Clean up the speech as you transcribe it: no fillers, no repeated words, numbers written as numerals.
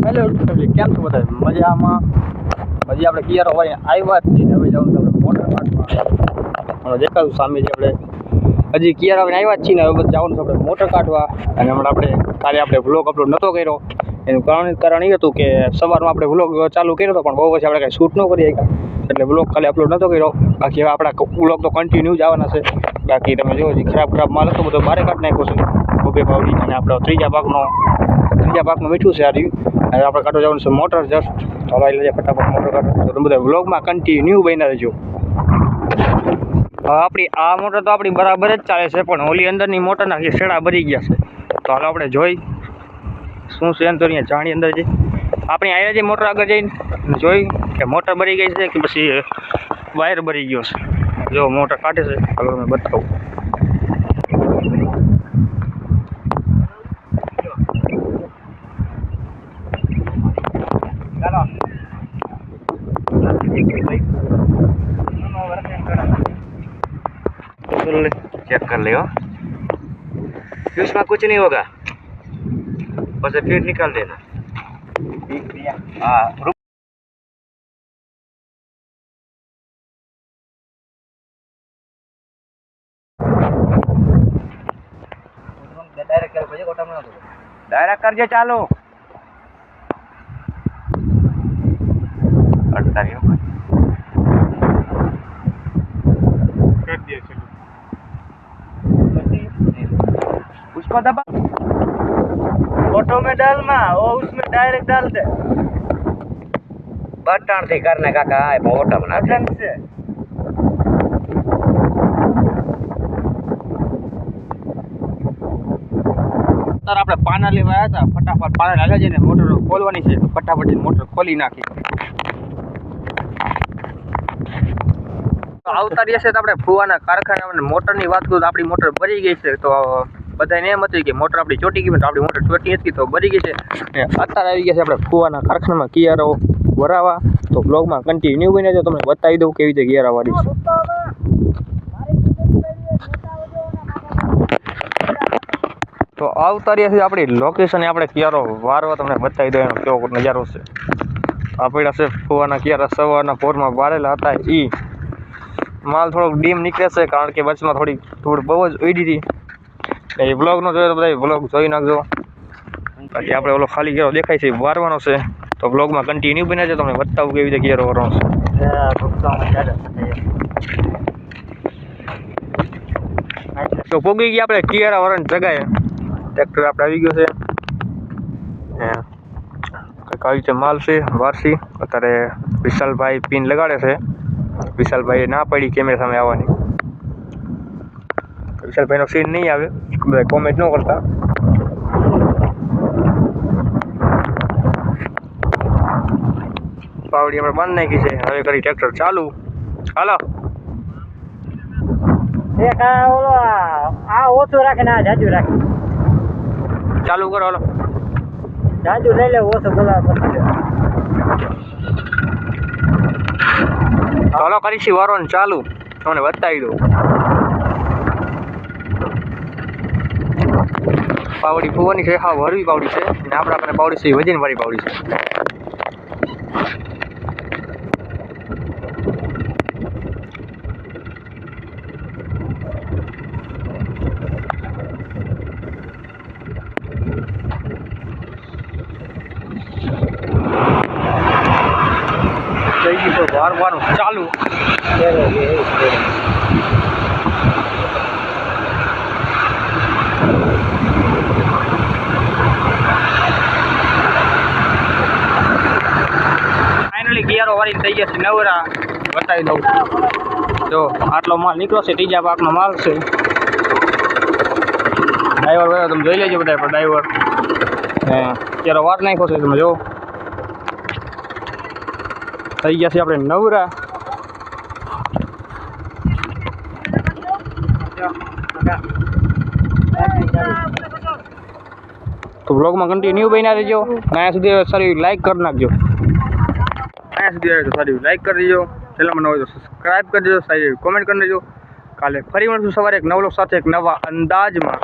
Hello family, કેમ છો બધા? મજામાં. હજી આપણે કિયારો વાળીને આવ્યા જ છીએ. હવે જવાનું આપણે મોટર કાઢવા. દેખાડું સામે જે આપણે હજી કિયારો વાળીને આવ્યા જ છીએ ને હવે જવાનું આપણે મોટર કાઢવા. અને હમણાં કાલે આપણે વ્લોગ અપલોડ નહોતો કર્યો. એનું કારણ એ હતું કે સવારમાં આપણે વ્લોગ ચાલુ કર્યો હતો પણ બહુ પછી આપણે કાંઈ શૂટ ન કરી શક્યા, એટલે વ્લોગ ખાલી અપલોડ નહોતો કર્યો. બાકી હવે આપણા વ્લોગ તો કન્ટિન્યુ જ આવવાના છે. બાકી તમે જો ખરાબ માલ હતો બધો બહાર કાઢી નાખ્યો છે બબે પાવડી. અને આપણો ત્રીજા ભાગમાં મીઠું છે. હવે આપણે કાઢવા જવાનું છે મોટર જસ્ટ. હવાઈ લઈએ ફટાફટ મોટર કાઢો. તો તમે બધા વ્લોગમાં કન્ટિન્યુ બન્યા રહેજો. આપણી આ મોટર તો આપણી બરાબર જ ચાલે છે, પણ ઓલી અંદરની મોટરના શેડા ભરી ગયા છે. તો હાલો આપણે જોઈ શું છે એમ તો અહીંયા જાણી અંદર જઈ આપણે આવ્યા છીએ મોટર આગળ જઈને જોઈ કે મોટર ભરી ગઈ છે કે પછી વાયર ભરી ગયો છે. જો મોટર કાઢે છે, હાલો તમે બતાવું. चेक कर ले इसमें कुछ नहीं होगा, बस फिर निकाल देना. हाँ डायरेक्ट करजे चालू उसको दबा ऑटो में डालना वो उसमें डायरेक्ट डाल दे. बटन से करने का कहा है ऑटो में बटन से. सर આપણે પાના લેવા આવ્યા હતા, ફટાફટ પાના લાગ્યા છે ને મોટર ખોલવાની છે તો ફટાફટ મોટર ખોલી નાખી. આવતા રહેશે તો આપણે ફુવાના કારખાના મોટરની વાત કરું તો આપણી મોટર ભરી ગઈ છે. તો બધાને એમ હતું કે મોટર આપણી ચોટી ગઈ, તો આપણી મોટર ચોટી હતી તો ભરી ગઈ છે. અત્યારે આવી ગયા છે આપણે ફુવાના કારખાનામાં કિયારો ભરાવા. તો બ્લોગમાં કન્ટિન્યુ બને છે, તમને બતાવી દઉં કેવી રીતે કિયારા વાળી છે. તો આવતા રહ્યા છે આપણી લોકેશન, આપણે કિયારો વારવા તમને બતાવી દઉં એનો કેવો નજારો છે. આપણા છે ફુવાના કિયારા સવારના પોરમાં વારેલા હતા. માલ થોડોક ડીમ નીકળે છે કારણ કે વચમાં થોડી ધૂળ બહુ જ ઉડી હતી. એ વ્લોગનો જોયો તો બધા વ્લોગ જોઈ નાખજો. બાકી આપણે ઓલો ખાલી કિયારો દેખાય છે વારવાનો છે. તો વ્લોગમાં કન્ટિન્યુ બન્યા છે, તમને બતાવું કેવી રીતે કિયારો વારવાનો છે. તો પોગી ગયા આપણે કિયારા વારવાની જગાએ. ટ્રેક્ટર આપણે આવી ગયો છે. કંઈક આવી રીતે માલ છે વારસી. અત્યારે વિશાલભાઈ પિન લગાડે છે. વિશાલભાઈએ ના પડી કેમેરા સામે આવવાની. વિશાલભાઈનો સીન નહીં આવે, બધા કોમેન્ટ ન કરતા. પાવડી આપણે બંધ નાખી છે, હવે કરી ટ્રેક્ટર ચાલુ. હાલો એક ઓલો આ ઓછું રાખે ને આ જાજુ રાખે. ચાલુ કરો. હાલો જાજુ લઈ લે, ઓછું બોલાવ. હાલો કરીશી વારવાનું ચાલુ, તમને બતાવી દઉં. પાવડી ફુવાની છે, હા વરવી પાવડી છે. અને આપણા પાસે પાવડી છે વજન વાળી પાવડી છે. વારવાનું ચાલુ. ફાઇનલી કિયારો વારી થઈ ગયા છે નવરા. બતાવી દઉં જો આટલો માલ નીકળ્યો છે, ત્રીજા ભાગનો માલ છે. ડ્રાઈવર તમે જોઈ લેજો બધા. ડ્રાઈવર કિયારો વાર નાખ્યો છે, તમે જો થઈ ગયા છે આપણે નવરા. તો બ્લોગમાં કન્ટિન્યુ બન્યા રહેજો. અહીંયા સુધી સારી લાઈક કરી નાખજો. અહીંયા સુધી આવે તો સારી લાઈક કરી દેજો. ચેનલમાં ન હોય તો સબસ્ક્રાઈબ કરી દેજો. સારી કોમેન્ટ કરી દેજો. કાલે ફરી મળશું સવારે એક નવલો સાથે એક નવા અંદાજમાં.